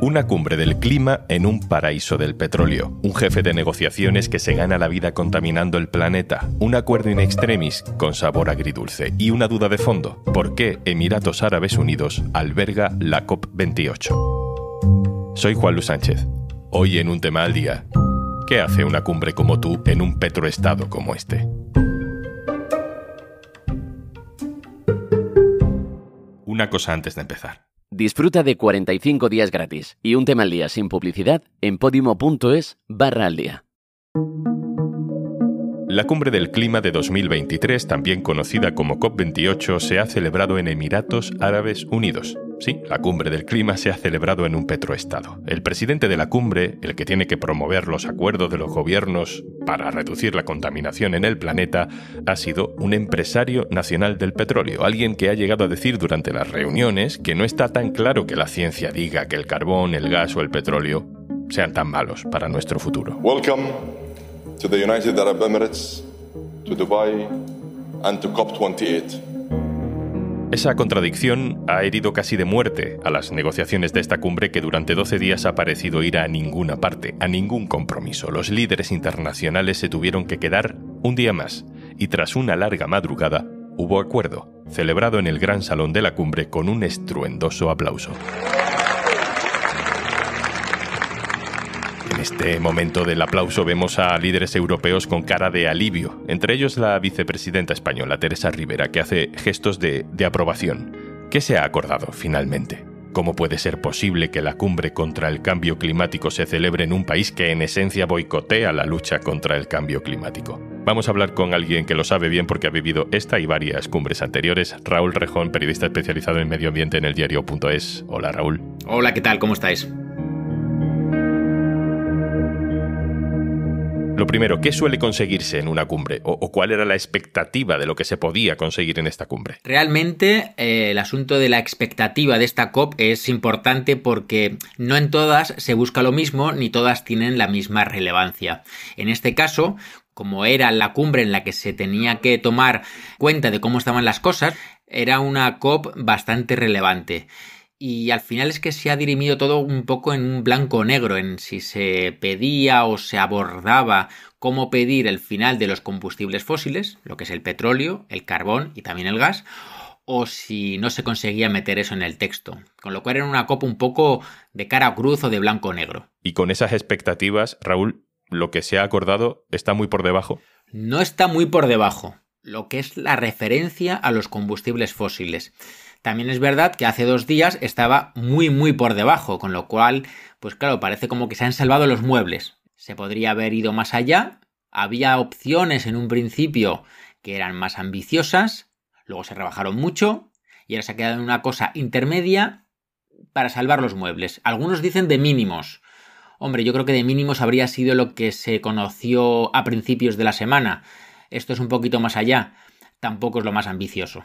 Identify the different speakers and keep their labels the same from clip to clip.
Speaker 1: Una cumbre del clima en un paraíso del petróleo. Un jefe de negociaciones que se gana la vida contaminando el planeta. Un acuerdo in extremis con sabor agridulce. Y una duda de fondo. ¿Por qué Emiratos Árabes Unidos alberga la COP28? Soy Juan Luis Sánchez. Hoy en Un Tema al Día. ¿Qué hace una cumbre como tú en un petroestado como este? Una cosa antes de empezar.
Speaker 2: Disfruta de 45 días gratis y Un Tema al Día sin publicidad en podimo.es/aldía.
Speaker 1: La Cumbre del Clima de 2023, también conocida como COP28, se ha celebrado en Emiratos Árabes Unidos. Sí, la Cumbre del Clima se ha celebrado en un petroestado. El presidente de la cumbre, el que tiene que promover los acuerdos de los gobiernos para reducir la contaminación en el planeta, ha sido un empresario nacional del petróleo, alguien que ha llegado a decir durante las reuniones que no está tan claro que la ciencia diga que el carbón, el gas o el petróleo sean tan malos para nuestro futuro.
Speaker 3: Welcome to the United Arab Emirates, to Dubai and to COP28.
Speaker 1: Esa contradicción ha herido casi de muerte a las negociaciones de esta cumbre que durante 12 días ha parecido ir a ninguna parte, a ningún compromiso. Los líderes internacionales se tuvieron que quedar un día más y tras una larga madrugada hubo acuerdo, celebrado en el gran salón de la cumbre con un estruendoso aplauso. En este momento del aplauso vemos a líderes europeos con cara de alivio, entre ellos la vicepresidenta española, Teresa Rivera, que hace gestos de aprobación. ¿Qué se ha acordado finalmente? ¿Cómo puede ser posible que la cumbre contra el cambio climático se celebre en un país que en esencia boicotea la lucha contra el cambio climático? Vamos a hablar con alguien que lo sabe bien porque ha vivido esta y varias cumbres anteriores. Raúl Rejón, periodista especializado en medio ambiente en eldiario.es. Hola, Raúl.
Speaker 4: Hola, ¿qué tal? ¿Cómo estáis?
Speaker 1: Lo primero, ¿qué suele conseguirse en una cumbre? ¿O cuál era la expectativa de lo que se podía conseguir en esta cumbre?
Speaker 4: Realmente el asunto de la expectativa de esta COP es importante porque no en todas se busca lo mismo ni todas tienen la misma relevancia. En este caso, como era la cumbre en la que se tenía que tomar cuenta de cómo estaban las cosas, era una COP bastante relevante. Y al final es que se ha dirimido todo un poco en un blanco o negro, en si se pedía o se abordaba cómo pedir el final de los combustibles fósiles, lo que es el petróleo, el carbón y también el gas, o si no se conseguía meter eso en el texto. Con lo cual era una COP un poco de cara a cruz o de blanco o negro.
Speaker 1: Y con esas expectativas, Raúl, ¿lo que se ha acordado está muy por debajo?
Speaker 4: No está muy por debajo, lo que es la referencia a los combustibles fósiles. También es verdad que hace 2 días estaba muy por debajo, con lo cual, pues claro, parece como que se han salvado los muebles. Se podría haber ido más allá, había opciones en un principio que eran más ambiciosas, luego se rebajaron mucho y ahora se ha quedado en una cosa intermedia para salvar los muebles. Algunos dicen de mínimos. Hombre, yo creo que de mínimos habría sido lo que se conoció a principios de la semana. Esto es un poquito más allá, tampoco es lo más ambicioso.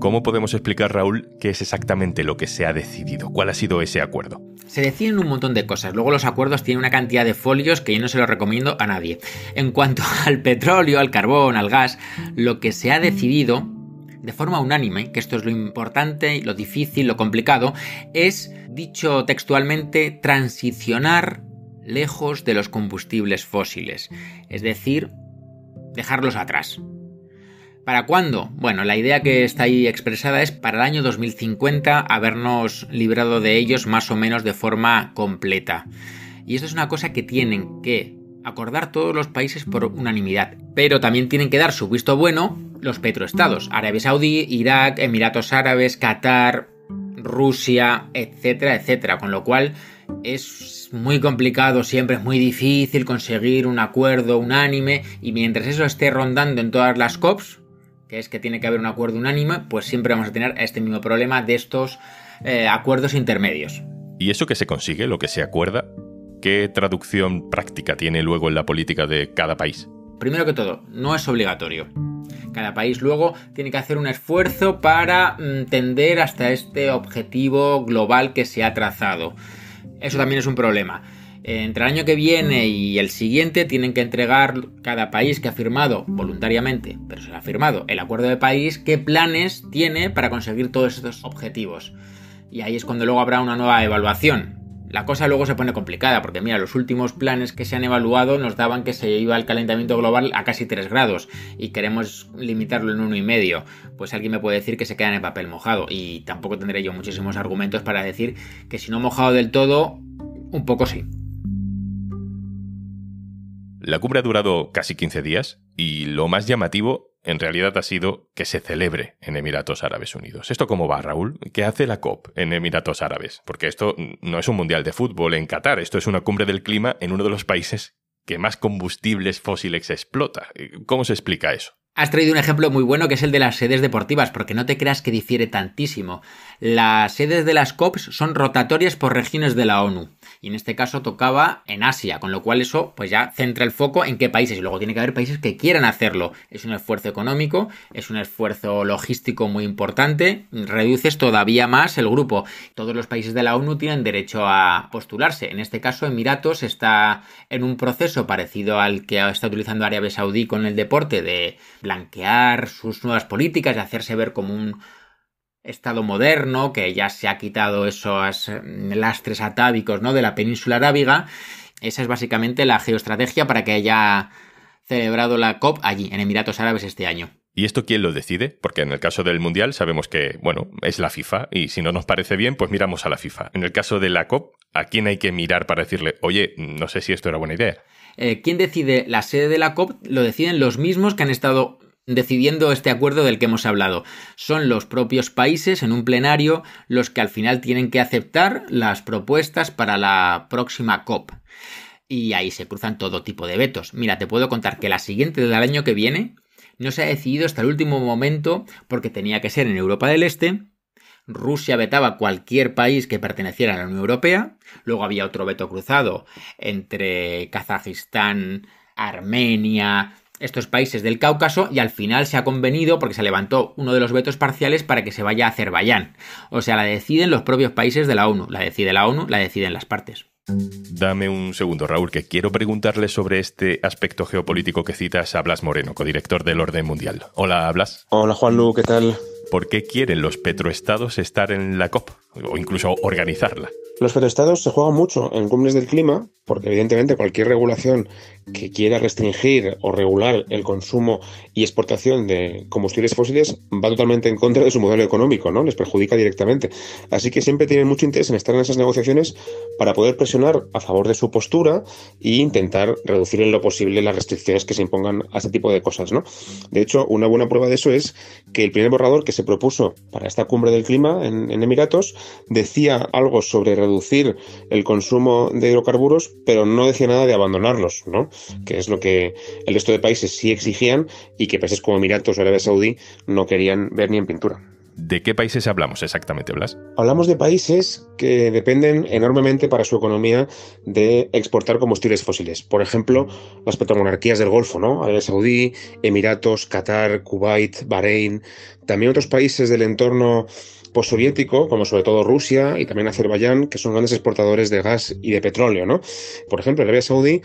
Speaker 1: ¿Cómo podemos explicar, Raúl, qué es exactamente lo que se ha decidido? ¿Cuál ha sido ese acuerdo?
Speaker 4: Se deciden un montón de cosas. Luego los acuerdos tienen una cantidad de folios que yo no se los recomiendo a nadie. En cuanto al petróleo, al carbón, al gas, lo que se ha decidido de forma unánime, que esto es lo importante, lo difícil, lo complicado, es, dicho textualmente, transicionar lejos de los combustibles fósiles. Es decir, dejarlos atrás. ¿Para cuándo? Bueno, la idea que está ahí expresada es para el año 2050 habernos librado de ellos más o menos de forma completa. Y esto es una cosa que tienen que acordar todos los países por unanimidad. Pero también tienen que dar su visto bueno los petroestados. Arabia Saudí, Irak, Emiratos Árabes, Qatar, Rusia, etcétera, etcétera. Con lo cual es muy complicado, siempre es muy difícil conseguir un acuerdo unánime. Y mientras eso esté rondando en todas las COPs, que es que tiene que haber un acuerdo unánime, pues siempre vamos a tener este mismo problema de estos acuerdos intermedios.
Speaker 1: ¿Y eso que se consigue, lo que se acuerda, qué traducción práctica tiene luego en la política de cada país?
Speaker 4: Primero que todo, no es obligatorio. Cada país luego tiene que hacer un esfuerzo para tender hasta este objetivo global que se ha trazado. Eso también es un problema. Entre el año que viene y el siguiente tienen que entregar cada país que ha firmado voluntariamente, pero se ha firmado el acuerdo de país, qué planes tiene para conseguir todos estos objetivos. Y ahí es cuando luego habrá una nueva evaluación. La cosa luego se pone complicada, porque mira, los últimos planes que se han evaluado nos daban que se iba el calentamiento global a casi 3 grados y queremos limitarlo en 1,5. Pues alguien me puede decir que se queda en el papel mojado, y tampoco tendré yo muchísimos argumentos para decir que si no mojado del todo, un poco sí.
Speaker 1: La cumbre ha durado casi 15 días y lo más llamativo en realidad ha sido que se celebre en Emiratos Árabes Unidos. ¿Esto cómo va, Raúl? ¿Qué hace la COP en Emiratos Árabes? Porque esto no es un mundial de fútbol en Qatar, esto es una cumbre del clima en uno de los países que más combustibles fósiles explota. ¿Cómo se explica eso?
Speaker 4: Has traído un ejemplo muy bueno, que es el de las sedes deportivas, porque no te creas que difiere tantísimo. Las sedes de las COPs son rotatorias por regiones de la ONU. Y en este caso tocaba en Asia, con lo cual eso pues ya centra el foco en qué países. Y luego tiene que haber países que quieran hacerlo. Es un esfuerzo económico, es un esfuerzo logístico muy importante. Reduces todavía más el grupo. Todos los países de la ONU tienen derecho a postularse. En este caso, Emiratos está en un proceso parecido al que está utilizando Arabia Saudí con el deporte, de blanquear sus nuevas políticas, de hacerse ver como un Estado moderno, que ya se ha quitado esos lastres atávicos, ¿no?, de la península arábiga. Esa es básicamente la geoestrategia para que haya celebrado la COP allí, en Emiratos Árabes, este año.
Speaker 1: ¿Y esto quién lo decide? Porque en el caso del Mundial sabemos que, bueno, es la FIFA, y si no nos parece bien, pues miramos a la FIFA. En el caso de la COP, ¿a quién hay que mirar para decirle, oye, no sé si esto era buena idea?
Speaker 4: ¿Quién decide la sede de la COP? Lo deciden los mismos que han estado decidiendo este acuerdo del que hemos hablado. Son los propios países en un plenario los que al final tienen que aceptar las propuestas para la próxima COP. Y ahí se cruzan todo tipo de vetos. Mira, te puedo contar que la siguiente del año que viene no se ha decidido hasta el último momento, porque tenía que ser en Europa del Este. Rusia vetaba cualquier país que perteneciera a la Unión Europea. Luego había otro veto cruzado entre Kazajistán, Armenia, estos países del Cáucaso, y al final se ha convenido, porque se levantó uno de los vetos parciales, para que se vaya a Azerbaiyán. O sea, la deciden los propios países de la ONU. La decide la ONU, la deciden las partes.
Speaker 1: Dame un segundo, Raúl, que quiero preguntarle sobre este aspecto geopolítico que citas a Blas Moreno, codirector del Orden Mundial. Hola, Blas.
Speaker 5: Hola, Juanlu, ¿qué tal?
Speaker 1: ¿Por qué quieren los petroestados estar en la COP o incluso organizarla?
Speaker 5: Los petroestados se juegan mucho en cumbres del clima, porque evidentemente cualquier regulación que quiera restringir o regular el consumo y exportación de combustibles fósiles va totalmente en contra de su modelo económico, ¿no? Les perjudica directamente. Así que siempre tienen mucho interés en estar en esas negociaciones para poder presionar a favor de su postura e intentar reducir en lo posible las restricciones que se impongan a este tipo de cosas, ¿no? De hecho, una buena prueba de eso es que el primer borrador que se propuso para esta cumbre del clima en Emiratos decía algo sobre reducir el consumo de hidrocarburos, pero no decía nada de abandonarlos, ¿no? Que es lo que el resto de países sí exigían y que países como Emiratos o Arabia Saudí no querían ver ni en pintura.
Speaker 1: ¿De qué países hablamos exactamente, Blas?
Speaker 5: Hablamos de países que dependen enormemente para su economía de exportar combustibles fósiles. Por ejemplo, las petromonarquías del Golfo, ¿no? Arabia Saudí, Emiratos, Qatar, Kuwait, Bahrein. También otros países del entorno postsoviético, como sobre todo Rusia y también Azerbaiyán, que son grandes exportadores de gas y de petróleo, ¿no? Por ejemplo, Arabia Saudí,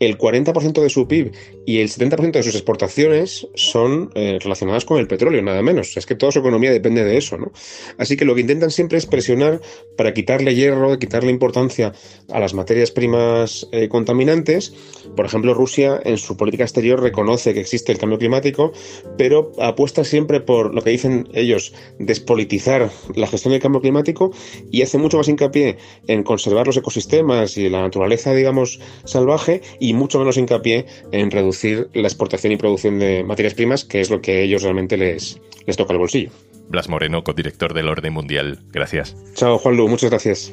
Speaker 5: el 40% de su PIB y el 70% de sus exportaciones son relacionadas con el petróleo, nada menos. Es que toda su economía depende de eso, ¿no? Así que lo que intentan siempre es presionar para quitarle hierro, quitarle importancia a las materias primas contaminantes. Por ejemplo, Rusia en su política exterior reconoce que existe el cambio climático, pero apuesta siempre por lo que dicen ellos, despolitizar la gestión del cambio climático, y hace mucho más hincapié en conservar los ecosistemas y la naturaleza, digamos, salvaje, y mucho menos hincapié en reducir la exportación y producción de materias primas, que es lo que a ellos realmente les toca el bolsillo.
Speaker 1: Blas Moreno, codirector del Orden Mundial. Gracias.
Speaker 5: Chao, Juanlu. Muchas gracias.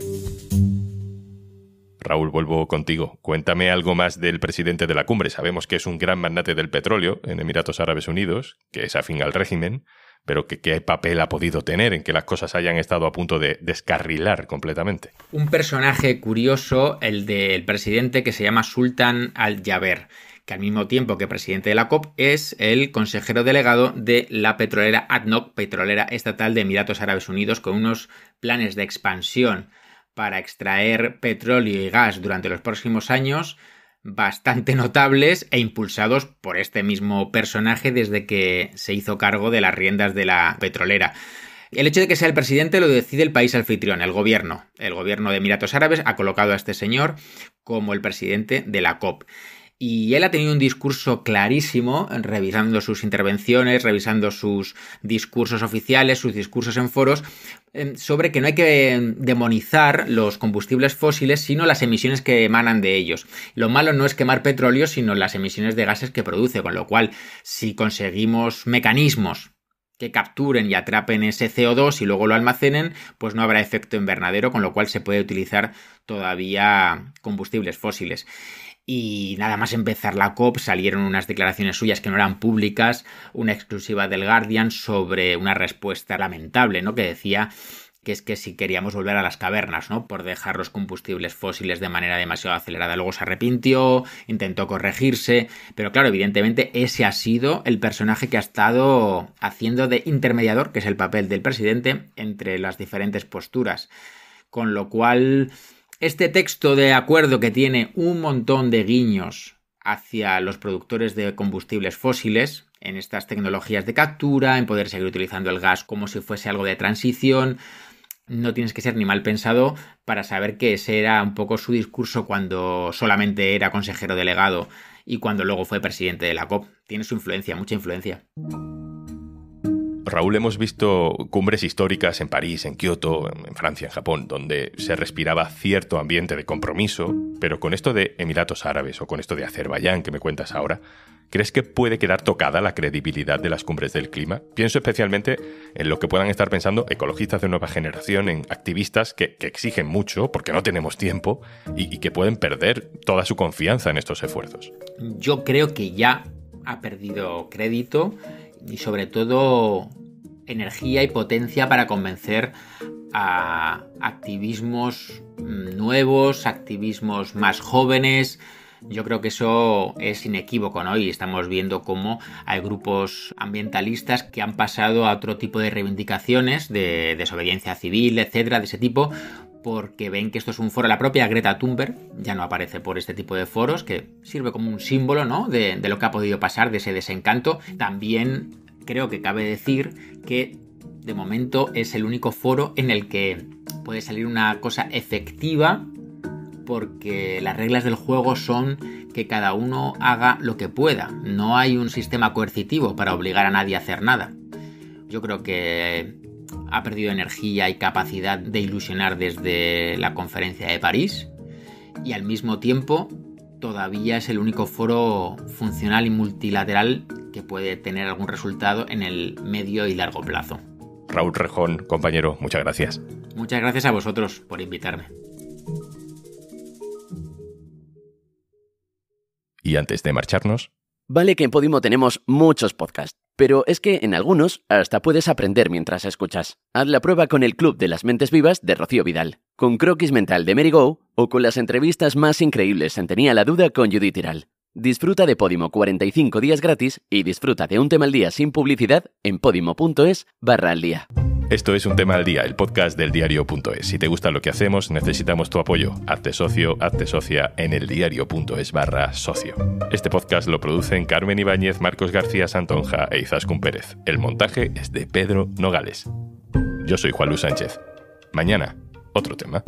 Speaker 1: Raúl, vuelvo contigo. Cuéntame algo más del presidente de la cumbre. Sabemos que es un gran magnate del petróleo en Emiratos Árabes Unidos, que es afín al régimen, pero ¿qué papel ha podido tener en que las cosas hayan estado a punto de descarrilar completamente?
Speaker 4: Un personaje curioso, el del presidente, que se llama Sultan Al-Jaber, que al mismo tiempo que presidente de la COP es el consejero delegado de la petrolera ADNOC, petrolera estatal de Emiratos Árabes Unidos, con unos planes de expansión para extraer petróleo y gas durante los próximos años bastante notables e impulsados por este mismo personaje desde que se hizo cargo de las riendas de la petrolera. El hecho de que sea el presidente lo decide el país anfitrión, el gobierno. El gobierno de Emiratos Árabes ha colocado a este señor como el presidente de la COP. Y él ha tenido un discurso clarísimo, revisando sus intervenciones, revisando sus discursos oficiales, sus discursos en foros, sobre que no hay que demonizar los combustibles fósiles, sino las emisiones que emanan de ellos. Lo malo no es quemar petróleo, sino las emisiones de gases que produce, con lo cual, si conseguimos mecanismos que capturen y atrapen ese CO2 y luego lo almacenen, pues no habrá efecto invernadero, con lo cual se puede utilizar todavía combustibles fósiles. Y nada más empezar la COP salieron unas declaraciones suyas que no eran públicas, una exclusiva del Guardian sobre una respuesta lamentable, ¿no? Que decía que es que si queríamos volver a las cavernas, ¿no? Por dejar los combustibles fósiles de manera demasiado acelerada. Luego se arrepintió, intentó corregirse, pero claro, evidentemente ese ha sido el personaje que ha estado haciendo de intermediador, que es el papel del presidente, entre las diferentes posturas. Con lo cual, este texto de acuerdo que tiene un montón de guiños hacia los productores de combustibles fósiles, en estas tecnologías de captura, en poder seguir utilizando el gas como si fuese algo de transición, no tienes que ser ni mal pensado para saber que ese era un poco su discurso cuando solamente era consejero delegado y cuando luego fue presidente de la COP. Tiene su influencia, mucha influencia.
Speaker 1: Raúl, hemos visto cumbres históricas en París, en Kioto, en Francia, en Japón, donde se respiraba cierto ambiente de compromiso, pero con esto de Emiratos Árabes o con esto de Azerbaiyán que me cuentas ahora, ¿crees que puede quedar tocada la credibilidad de las cumbres del clima? Pienso especialmente en lo que puedan estar pensando ecologistas de nueva generación, en activistas que exigen mucho porque no tenemos tiempo y que pueden perder toda su confianza en estos esfuerzos.
Speaker 4: Yo creo que ya ha perdido crédito y sobre todo energía y potencia para convencer a activismos nuevos, activismos más jóvenes. Yo creo que eso es inequívoco, ¿no? Y estamos viendo cómo hay grupos ambientalistas que han pasado a otro tipo de reivindicaciones de desobediencia civil, etcétera, de ese tipo, porque ven que esto es un foro. La propia Greta Thunberg ya no aparece por este tipo de foros, que sirve como un símbolo, ¿no? de lo que ha podido pasar, de ese desencanto. También creo que cabe decir que de momento es el único foro en el que puede salir una cosa efectiva, porque las reglas del juego son que cada uno haga lo que pueda. No hay un sistema coercitivo para obligar a nadie a hacer nada. Yo creo que ha perdido energía y capacidad de ilusionar desde la conferencia de París y al mismo tiempo todavía es el único foro funcional y multilateral que puede tener algún resultado en el medio y largo plazo.
Speaker 1: Raúl Rejón, compañero, muchas gracias.
Speaker 4: Muchas gracias a vosotros por invitarme.
Speaker 1: Y antes de marcharnos...
Speaker 2: Vale que en Podimo tenemos muchos podcasts, pero es que en algunos hasta puedes aprender mientras escuchas. Haz la prueba con el Club de las Mentes Vivas de Rocío Vidal, con Croquis Mental de Mary Go o con las entrevistas más increíbles en Tenía la Duda con Judith Tiral. Disfruta de Podimo 45 días gratis y disfruta de un tema al día sin publicidad en podimo.es/aldía.
Speaker 1: Esto es Un Tema al Día, el podcast del diario.es. Si te gusta lo que hacemos, necesitamos tu apoyo. Hazte socio, hazte socia en eldiario.es/socio. Este podcast lo producen Carmen Ibáñez, Marcos García Santonja e Izaskun Pérez. El montaje es de Pedro Nogales. Yo soy Juan Luis Sánchez. Mañana, otro tema.